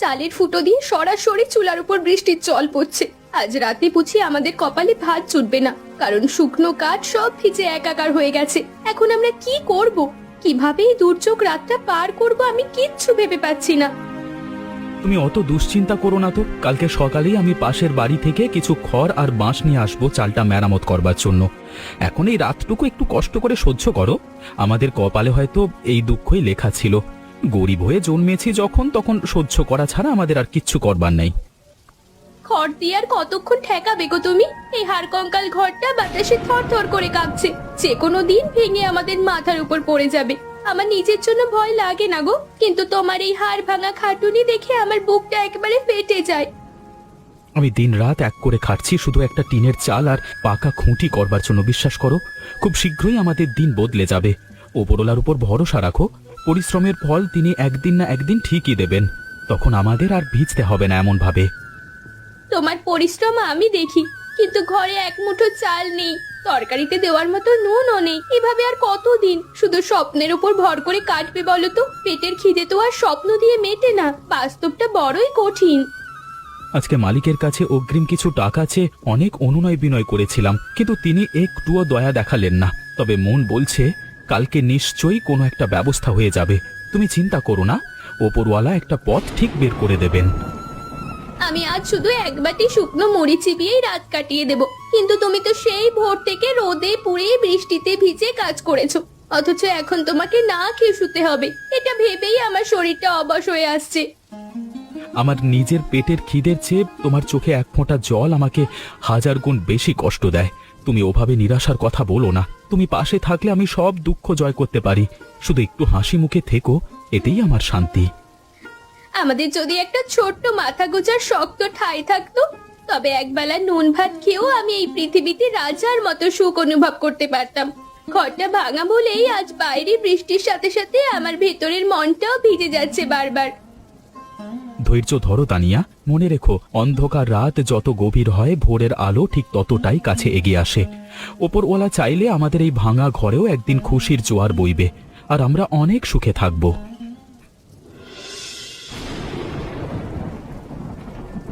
চালের ফুটো দিয়ে সরাসরি চুলার উপর বৃষ্টির জল পড়ছে। আজ রাতে বুঝি আমাদের কপালে ভাত জুটবে না, কারণ শুকনো কাঠ সব ভিজে একাকার হয়ে গেছে। এখন আমরা কি করব? কিভাবে এই দুর্যোগ রাতটা পার করব আমি কিচ্ছু ভেবে পাচ্ছি না। তুমি অত দুশ্চিন্তা করো না তো। কালকে সকালেই আমি পাশের বাড়ি থেকে কিছু খড় আর বাঁশ নিয়ে আসবো চালটা মেরামত করবার জন্য। এখন এই রাতটুকু একটু কষ্ট করে সহ্য করো। আমাদের কপালে হয়তো এই দুঃখই লেখা ছিল। গরিব হয়ে জন্মেছি যখন, তখন সহ্য করা ছাড়া আমাদের আর কিচ্ছু করবার নেই। খড় দিয়ে আর কতক্ষণ ঠেকাবে গো তুমি? এই হাড় কঙ্কাল ঘরটা বাতাসে থর থর করে কাঁপছে, যে কোনো দিন ভেঙে আমাদের মাথার উপর পড়ে যাবে। আমার নিজের জন্য ভয় লাগে না গো, কিন্তু তোমার এই হাড় ভাঙা খাটুনি দেখে আমার বুকটা একেবারে ফেটে যায়। আমি দিনরাত এক করে খাটছি শুধু একটা টিনের চাল আর পাকা খুঁটি করবার জন্য। বিশ্বাস করো, খুব শীঘ্রই আমাদের দিন বদলে যাবে। ওপরওয়ালার উপর ভরসা রাখো। পরিশ্রমের ফল তিনি একদিন না একদিন ঠিকই দেবেন। তখন আমাদের আর ভিজতে হবে না এমন ভাবে। তোমার পরিশ্রম আমি দেখি, কিন্তু ঘরে এক মুঠো চাল নেই, তরকারিতে দেওয়ার মতো নুনও নেই। এভাবে আর কতদিন শুধু স্বপ্নের উপর ভর করে কাটবে বলো তো? পেটের খিদে তো আর স্বপ্ন দিয়ে মেটে না, বাস্তবটা বড়ই কঠিন। আজকে মালিকের কাছে অগ্রিম কিছু টাকা চেয়ে অনেক অনুনয় বিনয় করেছিলাম, কিন্তু তিনি একটুও দয়া দেখালেন না। তবে মন বলছে কালকে নিশ্চয়ই কোনো একটা ব্যবস্থা হয়ে যাবে। তুমি চিন্তা করো না, ওপরওয়ালা একটা পথ ঠিক বের করে দেবেন। আমি আজ শুধু এক বাটি শুকনো মুড়ি চিবিয়েই রাত কাটিয়ে দেব, কিন্তু তুমি তো সেই ভোর থেকে রোদে পুড়ে বৃষ্টিতে ভিজে কাজ করেছো, অথচ এখন তোমাকে না খেয়ে শুতে হবে। এটা ভেবেই আমার শরীরটা অবশ হয়ে আসছে। আমার নিজের পেটের খিদের চেয়ে তোমার চোখে এক ফোঁটা জল আমাকে হাজার গুণ বেশি কষ্ট দেয়। তুমি ওভাবে নিরাশার কথা বলো না। তুমি পাশে থাকলে আমি সব দুঃখ জয় করতে পারি। শুধু একটু হাসি মুখে থেকো, এতেই আমার শান্তি। আমাদের যদি একটা ছোট্ট মাথা গোজার শক্ত ঠাঁই থাকতো, তবে একবেলা নুন ভাত খেয়েও আমি এই পৃথিবীতে রাজার মতো সুখ অনুভব করতে পারতাম। ঘরটা ভাঙা বলেই আজ বাইরে বৃষ্টির সাথে সাথে আমার ভেতরের মনটাও ভিজে যাচ্ছে বারবার। ধৈর্য ধরো তানিয়া, মনে রেখো অন্ধকার রাত যত গভীর হয় ভোরের আলো ঠিক ততটাই কাছে এগিয়ে আসে। ওপরওয়ালা চাইলে আমাদের এই ভাঙা ঘরেও একদিন খুশির জোয়ার বইবে, আর আমরা অনেক সুখে থাকবো।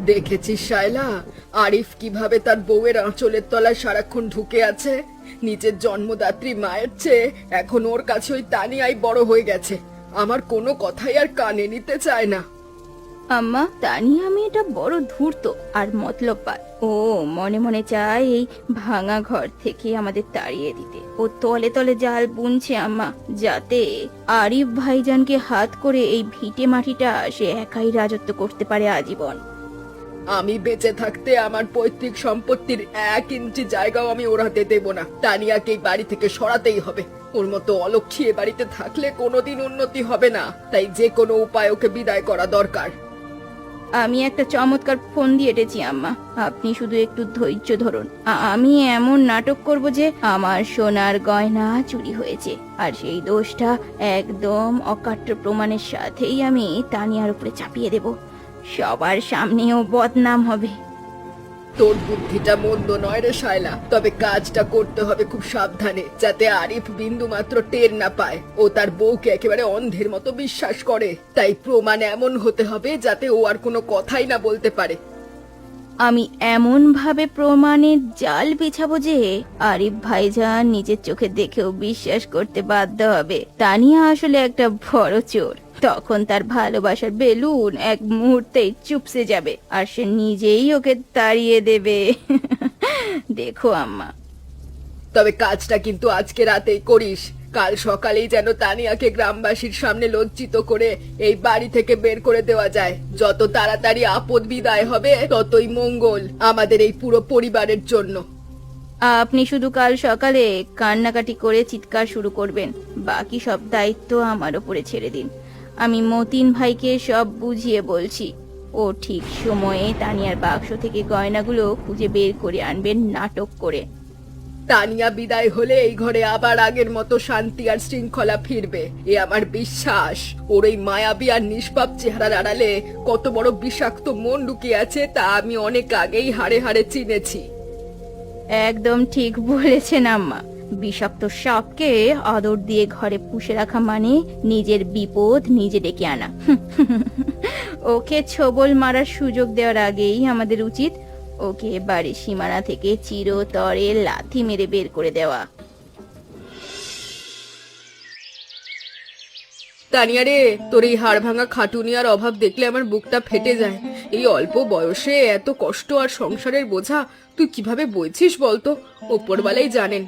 দেখেছিস শায়লা, আরিফ কিভাবে তার বউয়ের আঁচলের তলায় সারাক্ষণ ঢুকে আছে। নিজের জন্মদাত্রী মায়ের চেয়ে এখন ওর কাছে ওই তানিয়াই বড় হয়ে গেছে। আমার কোনো কথাই আর কানে নিতে চায় না। আম্মা, তানিয়া মেয়েটা বড় ধূর্ত আর মতলববাদ। ও মনে মনে চায় এই ভাঙা ঘর থেকে আমাদের তাড়িয়ে দিতে। ও তলে তলে জাল বুনছে আম্মা, যাতে আরিফ ভাইজানকে হাত করে এই ভিটে মাটিটা সে একাই রাজত্ব করতে পারে আজীবন। আমি বেঁচে থাকতে আমার পৈতৃক সম্পত্তির 1 ইঞ্চি জায়গাও আমি ওড়াতে দেব না। তানিয়াকে এই বাড়ি থেকে সরাতেই হবে। ওর মতো অলক্ষী এ বাড়িতে থাকলে কোনোদিন উন্নতি হবে না। তাই যে কোনো উপায় ওকে বিদায় করা দরকার। আমি একটা চমৎকার ফোন দিয়ে এটেছি আম্মা, আপনি শুধু একটু ধৈর্য ধরুন। আমি এমন নাটক করব যে আমার সোনার গয়না চুরি হয়েছে, আর সেই দোষটা একদম অকাট্য প্রমাণের সাথেই আমি তানিয়ার উপরে চাপিয়ে দেব। সবার সামনেও বদনাম হবে। তোর বুদ্ধিটা মন্দ নয় রে শায়লা, তবে কাজটা করতে হবে খুব সাবধানে, যাতে আরিফ বিন্দু মাত্র টের না পায়। ও তার বউকে একেবারে অন্ধের মতো বিশ্বাস করে। তাই প্রমাণ এমন হতে হবে যাতে ও আর কোনো কথাই না বলতে পারে। আমি এমন ভাবে প্রমাণের জাল বিছাবো যে আরিফ ভাইজান নিজের চোখে দেখেও বিশ্বাস করতে বাধ্য হবে তানিয়া আসলে একটা বড় চোর। তখন তার ভালোবাসার বেলুন এক মুহূর্তেই চুপসে যাবে, আর সে নিজেই ওকে তাড়িয়ে দেবে। দেখো আম্মা। তবে কাজটা কিন্তু আজকে রাতেই করিস। কাল সকালেই যেন তানিয়াকে গ্রামবাসীর সামনে লজ্জিত করে এই বাড়ি থেকে বের করে দেওয়া যায়। যত তাড়াতাড়ি আপদ বিদায় হবে ততই মঙ্গল আমাদের এই পুরো পরিবারের জন্য। আপনি শুধু কাল সকালে কান্নাকাটি করে চিৎকার শুরু করবেন, বাকি সব দায়িত্ব আমার উপরে ছেড়ে দিন। আমি মতিন ভাইকে সব বুঝিয়ে বলছি। ও ঠিক সময়ে তানিয়ার বাক্স থেকে গয়নাগুলো খুঁজে বের করে আনবেন নাটক করে। তানিয়া বিদায় হলে এই ঘরে আবার আগের মতো শান্তি আর শৃঙ্খলা ফিরবে, এ আমার বিশ্বাস। ওর এই মায়াবী আর নিষ্পাপ চেহারার আড়ালে কত বড় বিষাক্ত মন লুকিয়ে আছে তা আমি অনেক আগেই হাড়ে হাড়ে চিনেছি। একদম ঠিক বলেছেন আম্মা। বিষাক্ত সাপকে আদর দিয়ে ঘরে পুষে রাখা মানে নিজের বিপদ নিজে ডেকে আনা। ওকে ছোবল মারার সুযোগ দেওয়ার আগেই আমাদের উচিত ওকে বাড়ির সীমানা থেকে চিরতরে লাথি মেরে বের করে দেওয়া। তানিয়া রে, তোর এই হাড় ভাঙা খাটুনিয়ার অভাব দেখলে আমার বুকটা ফেটে যায়। এই অল্প বয়সে এত কষ্ট আর সংসারের বোঝা তুই কিভাবে বইছিস বলতো? ওপরওয়ালাই জানেন।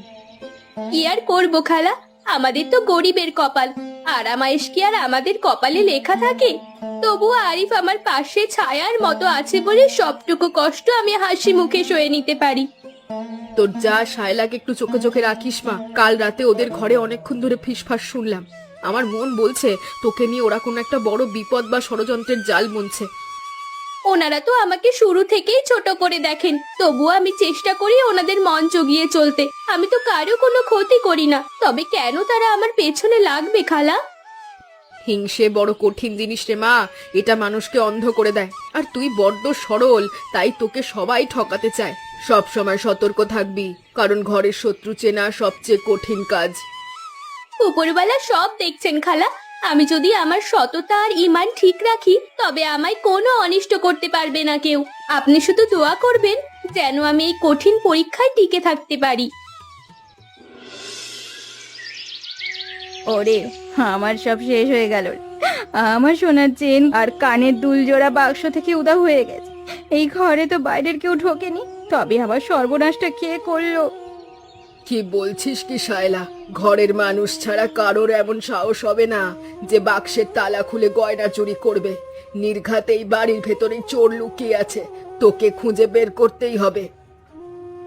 কি আর করবো খালা, আমাদের তো গরিবের কপাল। আরামায়েশ কি আর আমাদের কপালে লেখা থাকে? তবুও আরিফ আমার পাশে ছায়ার মতো আছে বলে সবটুকু কষ্ট আমি হাসি মুখে সয়ে নিতে পারি। তোর যা শায়লাকে একটু চোখে চোখে রাখিস মা। কাল রাতে ওদের ঘরে অনেকক্ষণ ধরে ফিসফাস শুনলাম। আমার মন বলছে তোকে নিয়ে ওরা কোনো একটা বড় বিপদ বা ষড়যন্ত্রের জাল বুনছে। ওনারা তো আমাকে শুরু থেকেই ছোট করে দেখেন, তবুও আমি চেষ্টা করি ওনাদের মন জগিয়ে চলতে। আমি তো কারো কোনো ক্ষতি করি না, তবে কেন তারা আমার পেছনে লাগবে খালা? হিংসে বড় কঠিন জিনিস রে মা, এটা মানুষকে অন্ধ করে দেয়। আর তুই বড্ড সরল, তাই তোকে সবাই ঠকাতে চায়। সব সময় সতর্ক থাকবি, কারণ ঘরের শত্রু চেনা সবচেয়ে কঠিন কাজ। উপরওয়ালা সব দেখছেন খালা। আমি যদি আমার সততা আর ঈমান ঠিক রাখি, তবে আমায় কোনো অনিষ্ট করতে পারবে না কেউ। আপনি শুধু দোয়া করবেন যেন আমি এই কঠিন পরীক্ষায় টিকে থাকতে পারি। ওরে, আমার সব শেষ হয়ে গেল। আমার সোনার চেন আর কানের দুল জোড়া বাক্স থেকে উধাও হয়ে গেছে। এই ঘরে তো বাইরের কেউ ঢোকেনি, তবে আবার সর্বনাশটা কে করলো? কি বলছিস কি শায়লা? ঘরের মানুষ ছাড়া কারোর এমন সাহস হবে না যে বাক্সের তালা খুলে গয়না চুরি করবে। নির্ঘাত এই বাড়ির ভেতরে চোর লুকিয়ে আছে, তোকে খুঁজে বের করতেই হবে।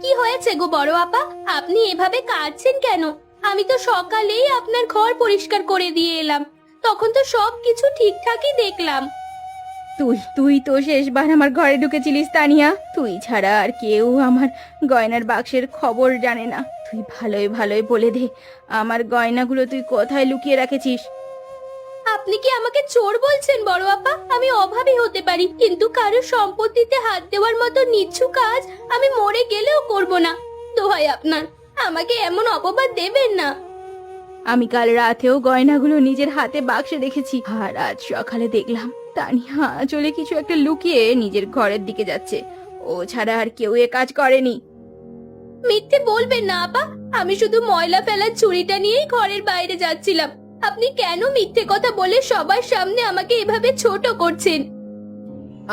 কি হয়েছে গো বড় আপা, আপনি এভাবে কাঁদছেন কেন? আমি তো সকালেই আপনার ঘর পরিষ্কার করে দিয়ে এলাম, তখন তো সবকিছু ঠিকঠাকই দেখলাম। তুই তো শেষবার আমার ঘরে ঢুকেছিলিস তানিয়া। তুই ছাড়া আর কেউ আমার গয়নার বাক্সের খবর জানে না। তুই ভালোই ভালোই বলে দে, আমার গয়নাগুলো তুই কোথায় লুকিয়ে রেখেছিস? আপনি কি আমাকে চোর বলছেন বড় আপা? আমি অভাবী হতে পারি, কিন্তু কারো সম্পত্তিতে হাত দেওয়ার মতো নিচ্ছু কাজ আমি মরে গেলেও করব না। দোহাই আপনার, আমাকে এমন অপবাদ দেবেন না। আমি কাল রাতেও গয়নাগুলো নিজের হাতে বাক্সে রেখেছি, আর আজ সকালে দেখলাম তানিয়া চলে কিছু একটা লুকিয়ে নিজের ঘরের দিকে যাচ্ছে। ও ছাড়া আর কেউ এ কাজ করেনি। মিথ্যে বলবেন না আপা, আমি শুধু ময়লা ফেলার ছুরিটা নিয়েই ঘরের বাইরে যাচ্ছিলাম। আপনি কেন মিথ্যে কথা বলে সবার সামনে আমাকে এভাবে ছোট করছেন?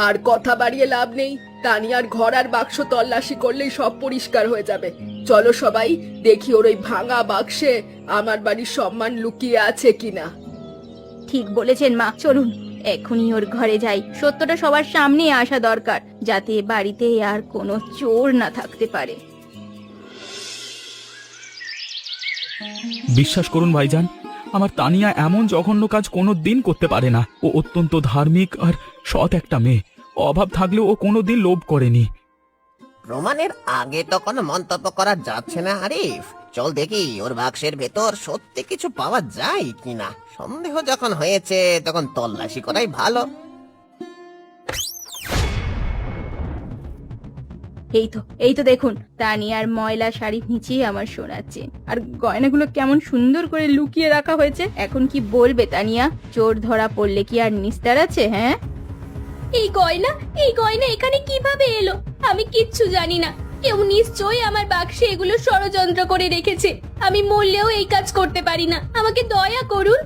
আর কথা বাড়িয়ে লাভ নেই। তানিয়ার ঘর আর বাক্স তল্লাশি করলেই সব পরিষ্কার হয়ে যাবে। চলো সবাই দেখি ওর ওই ভাঙা বাক্সে আমার বাড়ির সম্মান লুকিয়ে আছে কিনা। ঠিক বলেছেন মা, চলুন এখনই ওর ঘরে যাই। সত্যটা সবার সামনে আসা দরকার, যাতে বাড়িতে আর কোনো চোর না থাকতে পারে। বিশ্বাস করুন ভাইজান, আমার তানিয়া এমন জঘন্য কাজ কোনো দিন করতে পারে না। ও অত্যন্ত ধার্মিক আর সৎ একটা মেয়ে। অভাব থাকলেও ও কোনোদিন লোভ করেনি। প্রমাণের আগে তো কোনো মন্তব্য করা যাচ্ছে না আরিফ। চল দেখি ওর বাক্সের ভেতর সত্যি কিছু পাওয়া যায় কিনা। সন্দেহ যখন হয়েছে তখন তল্লাশি করাই ভালো। এই তো দেখুন, তানিয়ার ময়লা শাড়ির নিচে আমার সোনার চেন আর গয়নাগুলো কেমন সুন্দর করে লুকিয়ে রাখা হয়েছে। এখন কি বলবে তানিয়া? চোর ধরা পড়লে কি আর নিস্তার আছে? হ্যাঁ, এই গয়না এখানে কিভাবে এলো? আমি কিচ্ছু জানি না। কেউ নিশ্চয়ই আমার বাক্সে এগুলো ষড়যন্ত্র করে রেখেছে। আমি মরলেও এই কাজ করতে পারি না, আমাকে দয়া করুন।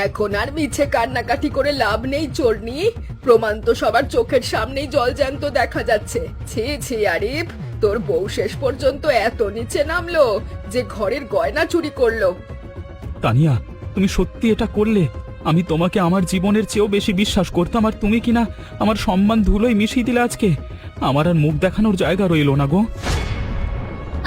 এখন আর মিছে কান্নাকাটি করে লাভ নেই চোরনি। প্রমাণ তো সবার চোখের সামনেই জলজ্যান্ত দেখা যাচ্ছে। ছি ছি আরিফ, তোর বউ শেষ পর্যন্ত এত নিচে নামলো যে ঘরের গয়না চুরি করলো। তানিয়া, তুমি সত্যি এটা করলে? আমি তোমাকে আমার জীবনের চেয়েও বেশি বিশ্বাস করতাম, আর তুমি কিনা আমার সম্মান ধুলোয় মিশিয়ে দিলে আজকে। আমার আর মুখ দেখানোর জায়গা রইলো না গো।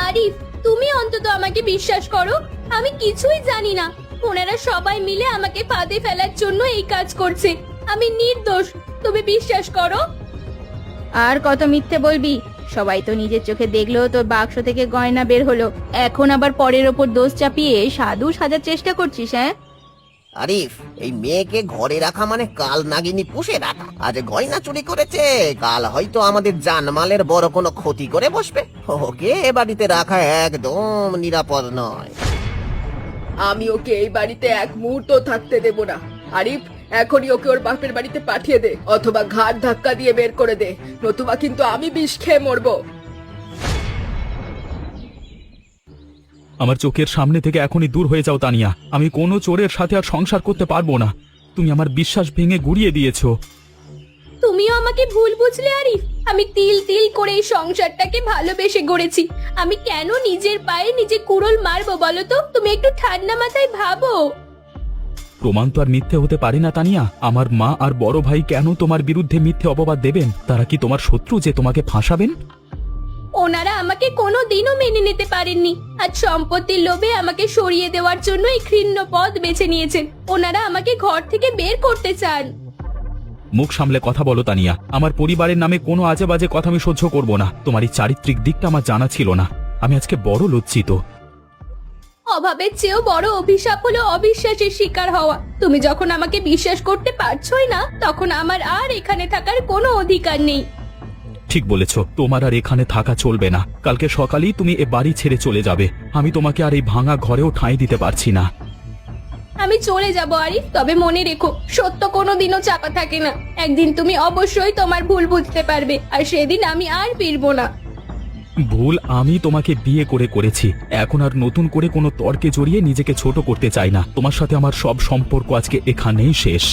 আরিফ, তুমি অন্তত আমাকে বিশ্বাস করো। আমি কিছুই জানি না। ওনারা সবাই মিলে আমাকে ফাঁদে ফেলার জন্য এই কাজ করছে। আমি নির্দোষ, তুমি বিশ্বাস করো। আর কত মিথ্যে বলবি? সবাই তো নিজের চোখে দেখলো তোর বাক্স থেকে গয়না বের হলো, এখন আবার পরের ওপর দোষ চাপিয়ে সাধু সাজার চেষ্টা করছিস? হ্যাঁ আরিফ, এই মেয়েকে ঘরে রাখা মানে কাল নাগিনী পুষে রাখা। আজ গয়না চুরি করেছে, কাল হয়তো আমাদের জানমালের বড় কোনো ক্ষতি করে বসবে। ওকে এ বাড়িতে রাখা একদম নিরাপদ নয়। আমি ওকে এই বাড়িতে এক মুহূর্ত থাকতে দেব না। আরিফ, এখনই ওকে ওর বাপের বাড়িতে পাঠিয়ে দে, অথবা ঘাড় ধাক্কা দিয়ে বের করে দে, নতুবা কিন্তু আমি বিষ খেয়ে মরবো। আমার চোখের সামনে থেকে এখনই দূর হয়ে যাও তানিয়া। আমি কোনো চোরের সাথে আর সংসার করতে পারবো না। তুমি আমার বিশ্বাস ভেঙে গুড়িয়ে দিয়েছো। তুমিও আমাকে ভুল বুঝলে আরিফ। আমি তিল তিল করে এই সংসারটাকে ভালোবেসে গড়েছি। আমি কেন নিজের পায়ে নিজে কুড়োল মারবো বলো তো? তুমি একটু ঠান্ডা মাথায় ভাবো। প্রমাণ তো আর মিথ্যে হতে পারে না তানিয়া। আমার মা আর বড় ভাই কেন তোমার বিরুদ্ধে মিথ্যে অপবাদ দেবেন? তারা কি তোমার শত্রু যে তোমাকে ফাঁসাবেন? ওনারা আমাকে কোনো দিনও মেনে নিতে পারেননি। আজ সম্পত্তির লোভে আমাকে সরিয়ে দেওয়ার জন্য এই ঘৃণ্য পথ বেছে নিয়েছেন। ওনারা আমাকে ঘর থেকে বের করতে চান। মুখ সামলে কথা বলো তানিয়া। আমার পরিবারের নামে কোনো আজে বাজে কথা আমি সহ্য করব না। তোমার এই চারিত্রিক দিকটা আমার জানা ছিল না। আমি আজকে বড় লজ্জিত। অভাবের চেয়েও বড় অভিশাপ হলো অবিশ্বাসের শিকার হওয়া। তুমি যখন আমাকে বিশ্বাস করতে পারছোই না, তখন আমার আর এখানে থাকার কোনো অধিকার নেই। ঠিক বলেছ, তোমার আর এখানে থাকা চলবে না। কালকে সকালেই তুমি এ বাড়ি ছেড়ে চলে যাবে। আমি তোমাকে আর এই ভাঙা ঘরেও ঠাঁই দিতে পারছি না। আমি চলে যাব আরিফ, তবে মনে রেখো, সত্য কোনোদিনও চাপা থাকে না। একদিন তুমি অবশ্যই তোমার ভুল বুঝতে পারবে, আর সেদিন আমি আর ফিরবো না। ভুল আমি তোমাকে বিয়ে করে করেছি। এখন আর নতুন করে কোনো তর্কে জড়িয়ে নিজেকে ছোট করতে চাই না। তোমার সাথে আমার সব সম্পর্ক আজকে এখানেই শেষ।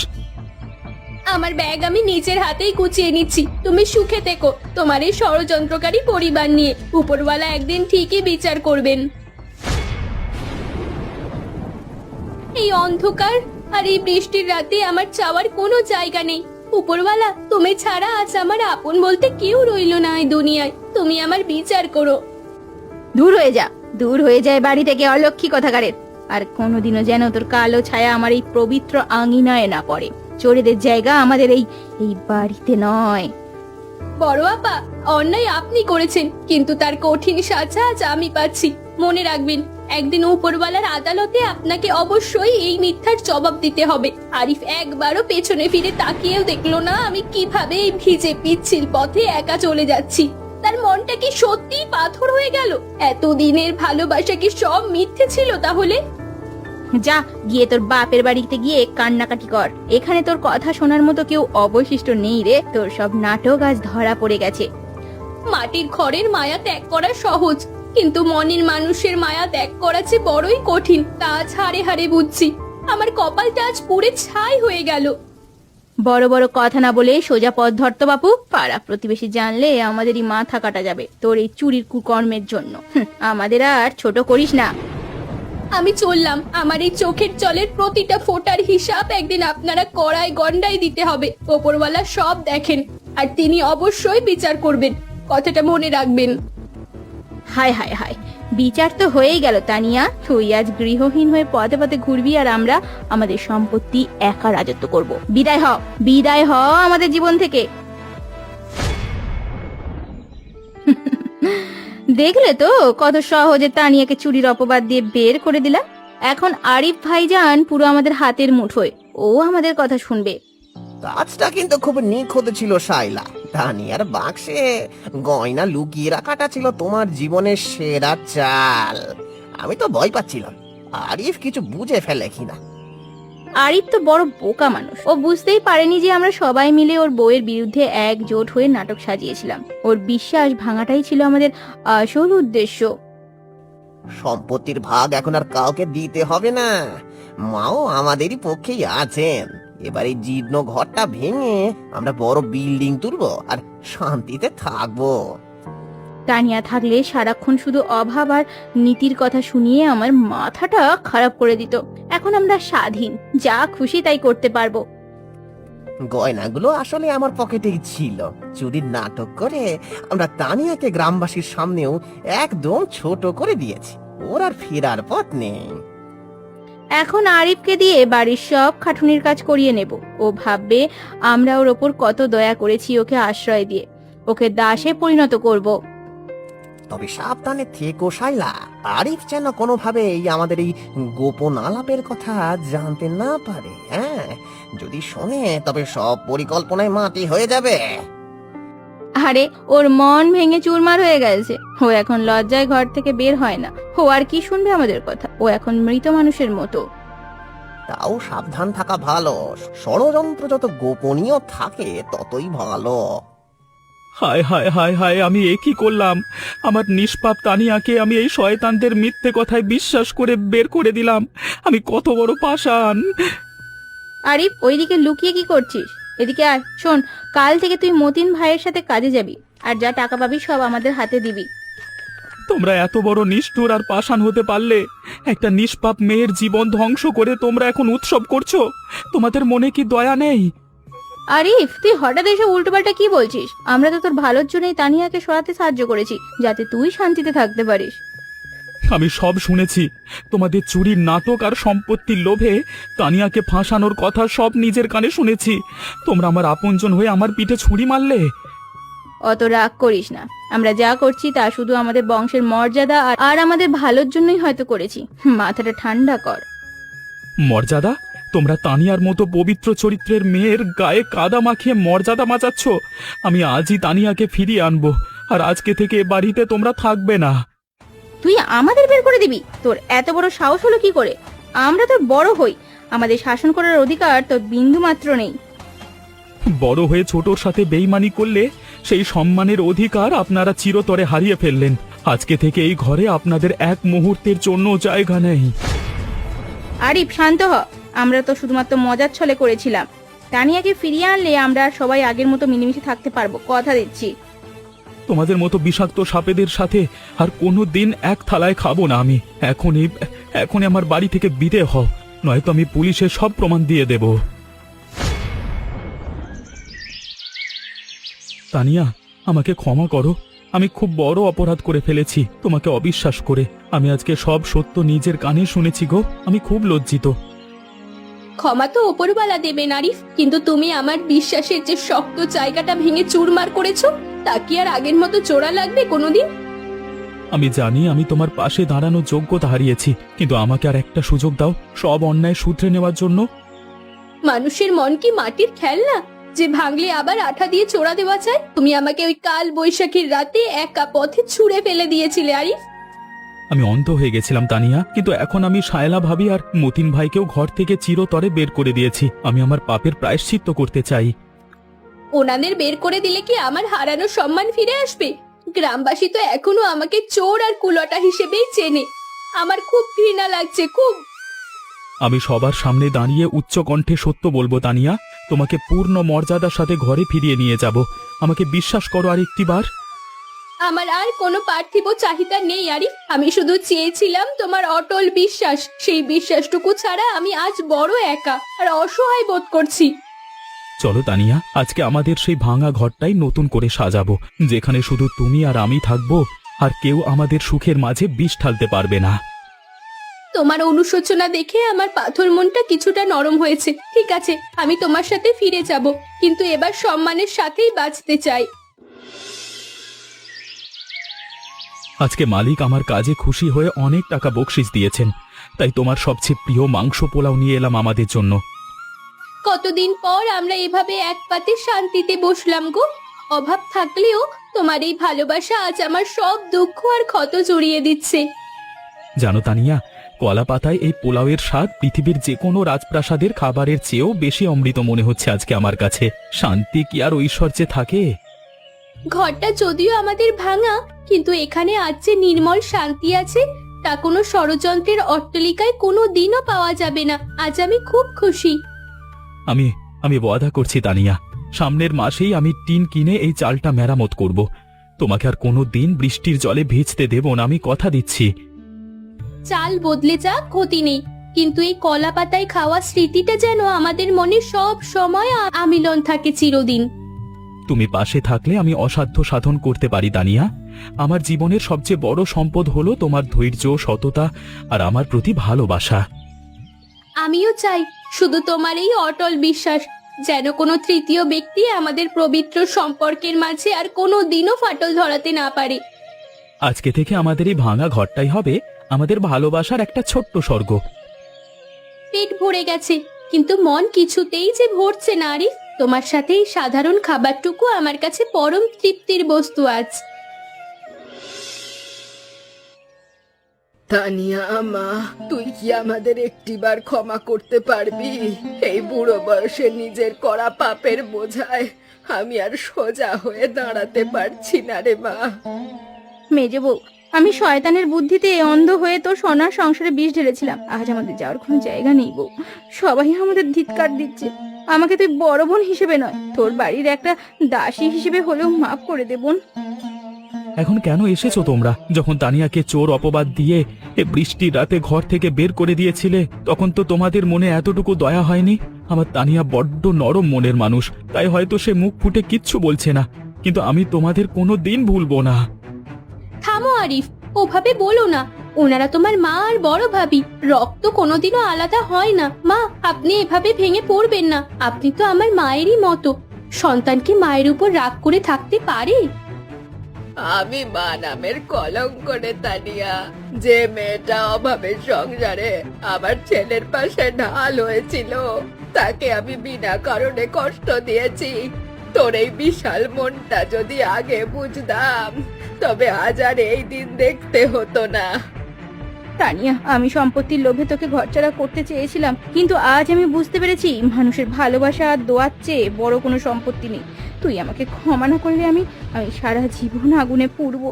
আমার ব্যাগ আমি নিজের হাতেই গুছিয়ে নিচ্ছি। তুমি সুখে থেকো তোমার এই ষড়যন্ত্রকারী পরিবার নিয়ে। উপরওয়ালা একদিন ঠিকই বিচার করবেন। এই অন্ধকার আর এই বৃষ্টির রাতে আমার চাওয়ার কোনো জায়গা নেই। উপরওয়ালা, তুমি ছাড়া আজ আমার আপন বলতে কেউ রইলো না এই দুনিয়ায়। তুমি আমার বিচার করো। দূর হয়ে যা, দূর হয়ে যায় বাড়ি থেকে, অলক্ষী কথাকারের। আর কোনোদিনও যেন তোর কালো ছায়া আমার এই পবিত্র আঙিনায় না পড়ে। চোরেদের জায়গা আমাদের এই বাড়িতে নয়। বড় আপা, অন্যায় আপনি করেছেন, কিন্তু তার কঠিন সাজা আজ আমি পাচ্ছি। মনে রাখবেন, একদিন উপরওয়ালার আদালতে আপনাকে অবশ্যই এই মিথ্যার জবাব দিতে হবে। আরিফ একবারও পেছনে ফিরে তাকিয়েও দেখলো না আমি কিভাবে এই ভিজে পিচ্ছিল পথে একা চলে যাচ্ছি। তার মনটা কি সত্যিই পাথর হয়ে গেল? এতদিনের ভালোবাসা কি সব মিথ্যে ছিল তাহলে? যা গিয়ে তোর বাপের বাড়িতে গিয়ে কান্নাকাটি কর। এখানে তোর কথা শোনার মতো কেউ অবশিষ্ট নেই রে। তোর সব নাটক আজ ধরা পড়ে গেছে। মাটির ঘরের মায়া ত্যাগ করা সহজ, কিন্তু মনের মানুষের মায়া ত্যাগ করা যে বড়ই কঠিন। তা আজ হারে হারে বুঝছি। আমার কপালটা আজ পুড়ে ছাই হয়ে গেল। বড় বড় কথা না বলে সোজা পথ ধরতো বাপু। পাড়া প্রতিবেশী জানলে আমাদেরই মাথা কাটা যাবে তোর এই চুরির কুকর্মের জন্য। আমাদের আর ছোট করিস না। আমি চললাম। আমার এই চোখের জলের প্রতিটা ফোঁটার হিসাব একদিন আপনারা কড়ায় গন্ডায় দিতে হবে। ওপরওয়ালা সব দেখেন, আর তিনি অবশ্যই বিচার করবেন। কথাটা মনে রাখবেন। হায় হায় হায়, বিচার তো হয়েই গেল তানিয়া। তুই আজ গৃহহীন হয়ে পথে পথে ঘুরবি, আর আমরা আমাদের সম্পত্তি একা রাজত্ব করব। বিদায় হ, বিদায় হ আমাদের জীবন থেকে। দেখলে তো কত সহজে তানিয়াকে চুরির অপবাদ দিয়ে বের করে দিলাম। এখন আরিফ ভাইজান পুরো আমাদের হাতের মুঠোয়। ও আমাদের কথা শুনবে। কাজটা কিন্তু খুব নিখুঁত ছিল শাইলা। তানিয়ার বাক্সে গয়না লুকিয়ে রাখাটা ছিল তোমার জীবনের সেরা চাল। আমি তো ভয় পাচ্ছিলাম আরিফ কিছু বুঝে ফেলে কিনা। আরিফ তো বড় বোকা মানুষ। ও বুঝতেই পারেনি যে আমরা সবাই মিলে ওর বউয়ের বিরুদ্ধে একজোট হয়ে নাটক সাজিয়েছিলাম। ওর বিশ্বাস ভাঙাটাই ছিল আমাদের আসল উদ্দেশ্য। সম্পত্তির ভাগ এখন আর কাউকে দিতে হবে না। মাও আমাদেরই পক্ষেই আছেন। এবার এই জীর্ণ ঘরটা ভেঙে আমরা বড় বিল্ডিং তুলবো আর শান্তিতে থাকবো। তানিয়া থাকলে সারাক্ষণ শুধু অভাব আর নীতির কথা শুনিয়ে আমার মাথাটা খারাপ করে দিত। এখন আমরা স্বাধীন, যা খুশি তাই করতে পারবো। গয়নাগুলো আসলে আমার পকেটেই ছিল। চুরির নাটক করে আমরা তানিয়াকে গ্রামবাসীর সামনেও একদম ছোট করে দিয়েছি। ওর আর ফেরার পথ নেই। এখন আরিফকে দিয়ে বাড়ির সব খাটুনির কাজ করিয়ে নেব। ও ভাববে আমরা ওর ওপর কত দয়া করেছি ওকে আশ্রয় দিয়ে। ওকে দাসে পরিণত করব। তবে সাবধানে থেকো শাইলা। আরিফ যেন কোনোভাবে আমাদের এই গোপন আলাপের কথা জানতে না পারে। হ্যাঁ, যদি শোনে তবে সব পরিকল্পনায় মাটি হয়ে যাবে। আরে ওর মন ভেঙে চুরমার হয়ে গেছে। ও এখন লজ্জায় ঘর থেকে বের হয় না। ও আর কি শুনবে আমাদের কথা? ও এখন মৃত মানুষের মতো। তাও সাবধান থাকা ভালো। ষড়যন্ত্র যত গোপনীয় থাকে ততই ভালো। হায় হায় হায় হায়, আমি এ কি করলাম? আমার নিষ্পাপ তানিয়াকে আমি এই শয়তানদের মিথ্যে কথায় বিশ্বাস করে বের করে দিলাম। আমি কত বড় পাষাণ! আরিফ, ওইদিকে লুকিয়ে কি করছিস? এদিকে আয়, শোন, কাল থেকে তুই মতিন ভাইয়ের সাথে কাজে যাবি, আর যা টাকা পাবি সব আমাদের হাতে দিবি। তোমরা এত বড় নিষ্ঠুর আর পাষাণ হতে পারলে? একটা নিষ্পাপ মেয়ের জীবন ধ্বংস করে তোমরা এখন উৎসব করছো? তোমাদের মনে কি দয়া নেই? আরিফ, তুই হঠাৎ এসে উল্টোপাল্টা কি বলছিস? আমরা তো তোর ভালোর জন্যই তানিয়াকে সরাতে সাহায্য করেছি, যাতে তুই শান্তিতে থাকতে পারিস। আমি সব শুনেছি। তোমাদের চুরির নাটক আর সম্পত্তির লোভে তানিয়াকে ফাঁসানোর কথা সব নিজের কানে শুনেছি। তোমরা আমার আপনজন হয়ে আমার পিঠে ছুরি মারলে। অত রাগ করিস না, আমরা যা করছি তা শুধু আমাদের বংশের মর্যাদা আর আমাদের ভালোর জন্যই হয়তো করেছি। মাথাটা ঠান্ডা কর। মর্যাদা? তোমরা তানিয়ার মতো পবিত্র চরিত্রের মেয়ের গায়ে কাদা মাখিয়ে মর্যাদা মাচাচ্ছ? আমি আজই তানিয়াকে ফিরিয়ে আনবো, আর আজকে থেকে এ বাড়িতে তোমরা থাকবে না। তুই আমাদের বের করে দিবি? তোর এত বড় সাহস হলো কি করে? আমরা তোর বড় হই, আমাদের শাসন করার অধিকার তোর বিন্দু মাত্র নেই। বড় হয়ে ছোটর সাথে বেইমানি করলে সেই সম্মানের অধিকার আপনারা চিরতরে হারিয়ে ফেললেন। আজকে থেকে এই ঘরে আপনাদের এক মুহূর্তের জন্য জায়গা নেই। আরিফ, শান্ত হ। আমরা তো শুধুমাত্র মজার ছলে করেছিলাম। তানিয়াকে ফিরিয়ে আনলে আমরা আর সবাই আগের মতো মিলেমিশে থাকতে পারবো, কথা দিচ্ছি। তোমাদের মতো বিষাক্ত সাপেদের সাথে আর কোনো দিন এক থালায় খাবো না আমি। এখনই আমার বাড়ি থেকে বিদে হও, নয়তো আমি পুলিশে সব প্রমাণ দিয়ে দেব। তানিয়া, আমাকে ক্ষমা করো। আমি খুব বড় অপরাধ করে ফেলেছি তোমাকে অবিশ্বাস করে। আমি আজকে সব সত্য নিজের কানে শুনেছি গো। আমি খুব লজ্জিত। ক্ষমা তো ওপরওয়ালা দেবেন আরিফ, কিন্তু তুমি আমার বিশ্বাসের যে শক্ত জায়গাটা ভেঙে চুরমার করেছো, তা কি আর আগের মতো জোড়া লাগবে কোনোদিন? আমি জানি আমি তোমার পাশে দাঁড়ানোর যোগ্যতা হারিয়েছি, কিন্তু আমাকে আর একটা সুযোগ দাও সব অন্যায় শুধরে নেওয়ার জন্য। মানুষের মন কি মাটির খেলনা যে ভাঙলে আবার আঠা দিয়ে চোরা দেওয়া যায়? তুমি আমাকে ওই কাল বৈশাখীর রাতে একা পথে ছুঁড়ে ফেলে দিয়েছিলে আরিফ। আমি অন্ধ হয়ে গেছিলাম তানিয়া, কিন্তু এখন আমি শায়লা ভাবি আর মতিন ভাইকেও ঘর থেকে চিরতরে বের করে দিয়েছি। আমি আমার পাপের প্রায়শ্চিত্ত করতে চাই। ওনাদের বের করে দিলে কি আমার হারানো সম্মান ফিরে আসবে? গ্রামবাসী তো এখনো আমাকে চোর আর কুলটা হিসেবেই চেনে। আমার খুব ঘৃণা লাগছে, খুব। আমি সবার সামনে দাঁড়িয়ে উচ্চ কণ্ঠে সত্য বলবো তানিয়া, তোমাকে পূর্ণ মর্যাদার সাথে ঘরে ফিরিয়ে নিয়ে যাব। আমাকে বিশ্বাস করো আর একটিবার। আমার আর কোনো পার্থিব চাহিদা নেই আরিফ। আমি শুধু চেয়েছিলাম তোমার অটল বিশ্বাস। সেই বিশ্বাসটুকু ছাড়া আমি আজ বড় একা আর অসহায় বোধ করছি। চলো তানিয়া, আজকে আমাদের সেই ভাঙা ঘরটাই নতুন করে সাজাবো, যেখানে শুধু তুমি আর আমি থাকবো, আর কেউ আমাদের সুখের মাঝে বিষ ঢালতে পারবে না। তোমার অনুশোচনা দেখে আমার পাথর মনটা কিছুটা নরম হয়েছে। ঠিক আছে, আমি তোমার সাথে ফিরে যাব, কিন্তু এবার সম্মানের সাথেই বাঁচতে চাই। আজকে মালিক আমার কাজে খুশি হয়ে অনেক টাকা বকশিশ দিয়েছেন, তাই তোমার সবচেয়ে প্রিয় মাংস পোলাও নিয়ে এলাম আমাদের জন্য। কতদিন পর আমরা এভাবে এক পাতে শান্তিতে বসলাম গো। অভাব থাকলেও তোমার এই ভালোবাসা আজ আমার সব দুঃখ আর ক্ষত জড়িয়ে দিচ্ছে। জানো তানিয়া, কলা পাতায় এই পোলাওয়ের স্বাদ পৃথিবীর যে কোনো রাজপ্রাসাদের খাবারের চেয়েও বেশি অমৃত মনে হচ্ছে আজকে আমার কাছে। শান্তি কি আর ঐশ্বর্যে থাকে? ঘরটা যদিও আমাদের ভাঙা, কিন্তু এখানে আজ যে নির্মল শান্তি আছে, তা কোনো ষড়যন্ত্রের অট্টালিকায় কোনো দিনও পাওয়া যাবে না। আজ আমি খুব খুশি। আমি ওয়াদা করছি তানিয়া, সামনের মাসেই আমি টিন কিনে এই চালটা মেরামত করব। তোমাকে আর কোনো দিন বৃষ্টির জলে ভিজতে দেব না, আমি কথা দিচ্ছি। চাল বদলে যা, ক্ষতি নেই, কিন্তু এই কলা পাতায় খাওয়া স্মৃতিটা যেন আমাদের মনে সব সময় আমিলন থাকে চিরদিন। তুমি পাশে থাকলে আমি অসাধ্য সাধন করতে পারি তানিয়া। আমার জীবনের সবচেয়ে বড় সম্পদ হলো তোমার ধৈর্য, সততা আর আমার প্রতি ভালোবাসা। আমিও চাই শুধু তোমার এই অটল বিশ্বাস, যেন কোনো তৃতীয় ব্যক্তি আমাদের পবিত্র সম্পর্কের মাঝে আর কোনো দিনও ফাটল ধরাতে না পারে। আজকে থেকে আমাদের এই ভাঙা ঘরটাই হবে আমাদের ভালোবাসার একটা ছোট্ট স্বর্গ। পেট ভরে গেছে, কিন্তু মন কিছুতেই যে ভরছে না আরিফ। তোমার সাথে এই সাধারণ খাবারটুকু আমার কাছে পরম তৃপ্তির বস্তু আজ। তানিয়া মা, তুই কি আমাদের একটিবার ক্ষমা করতে পারবি? এই বুড়ো বয়সে নিজের করা পাপের বোঝায় আমি আর সোজা হয়ে দাঁড়াতে পারছি না রে মা। মেজে বউ, আমি শয়তানের বুদ্ধিতে অন্ধ হয়ে তোর সোনার সংসারে বিষ ঢেলেছিলাম। আজ আমাদের যাওয়ার কোনো জায়গা নেই বউ, সবাই আমাদের ধিক্কার দিচ্ছে। আমাকে তুই বড় বোন হিসেবে নয়, তোর বাড়ির একটা দাসী হিসেবে হলেও মাফ করে দে বোন। এখন কেন এসেছো তোমরা? যখন তানিয়াকে চোর অপবাদ দিয়ে এ বৃষ্টির রাতে ঘর থেকে বের করে দিয়েছিলে, তখন তো তোমাদের মনে এতটুকু দয়া হয়নি? আমার তানিয়া বড্ড নরম মনের মানুষ, তাই হয়তো সে মুখ ফুটে কিচ্ছু বলছে না, কিন্তু আমি তোমাদের কোনো দিন ভুলবো না। থামো আরিফ, ওভাবে বলো না। ওনারা তোমার মা আর বড় ভাবি, রক্ত কোনোদিনও আলাদা হয় না। মা, আপনি এভাবে ভেঙে পড়বেন না। আপনি তো আমার মায়েরই মতো। সন্তান কি মায়ের উপর রাগ করে থাকতে পারে? আমি মা নামের কলঙ্ক রে তানিয়া। যে মেয়েটা অভাবের সংসারে আমার ছেলের পাশে ঢাল হয়েছিল, তাকে আমি বিনা কারণে কষ্ট দিয়েছি। তোর এই বিশাল মনটা যদি আগে বুঝতাম, তবে আজ আর এই দিন দেখতে হতো না। তানিয়া, আমি সম্পত্তির লোভে তোকে ঘরছাড়া করতে চেয়েছিলাম, কিন্তু আজ আমি বুঝতে পেরেছি মানুষের ভালোবাসা আর দোয়ার চেয়ে বড় কোনো সম্পত্তি নেই। তুই আমাকে ক্ষমা না করলে আমি সারা জীবন আগুনে পুড়বো।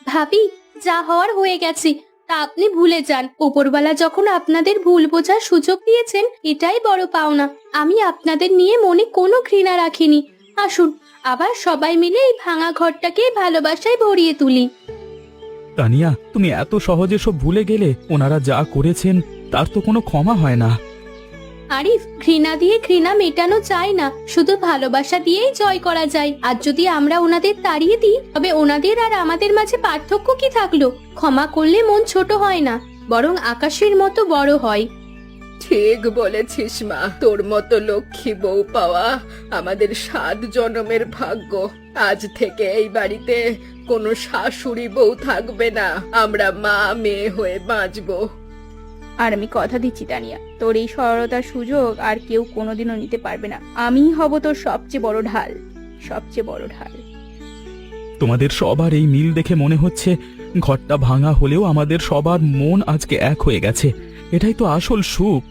ভাবি, যা হওয়ার হয়ে গেছে, তা আপনি ভুলে যান। ওপরওয়ালা যখন আপনাদের ভুল বোঝার সুযোগ দিয়েছেন, এটাই বড় পাওনা। আমি আপনাদের নিয়ে মনে কোনো ঘৃণা রাখিনি। আসুন, আবার সবাই মিলে এই ভাঙা ঘরটাকে ভালোবাসায় ভরিয়ে তুলি। তানিয়া, তুমি এত সহজে সব ভুলে গেলে? ওনারা যা করেছেন তার তো কোনো ক্ষমা হয় না। আরিফ, ঘৃণা দিয়ে ঘৃণা মেটানো যায় না, শুধু ভালোবাসা দিয়েই জয় করা যায়। আর যদি আমরা ওনাদের তাড়িয়ে দিই, তবে ওনাদের আর আমাদের মাঝে পার্থক্য কি থাকলো? ক্ষমা করলে মন ছোট হয় না, বরং আকাশের মতো বড় হয়। ঠিক বলেছিস মা, তোর মতো লক্ষ্মী বউ পাওয়া আমাদের 7 জন্মের ভাগ্য। আজ থেকে এই বাড়িতে কোনো শাশুড়ি বউ থাকবে না, আমরা মা মেয়ে হয়ে বাঁচবো। আর আমি কথা দিচ্ছি তানিয়া, তোর এই সরলতার সুযোগ আর কেউ কোনোদিনও নিতে পারবে না। আমিই হব তোর সবচেয়ে বড় ঢাল, সবচেয়ে বড় ঢাল। তোমাদের সবার এই মিল দেখে মনে হচ্ছে ঘরটা ভাঙা হলেও আমাদের সবার মন আজকে এক হয়ে গেছে। এটাই তো আসল সুখ।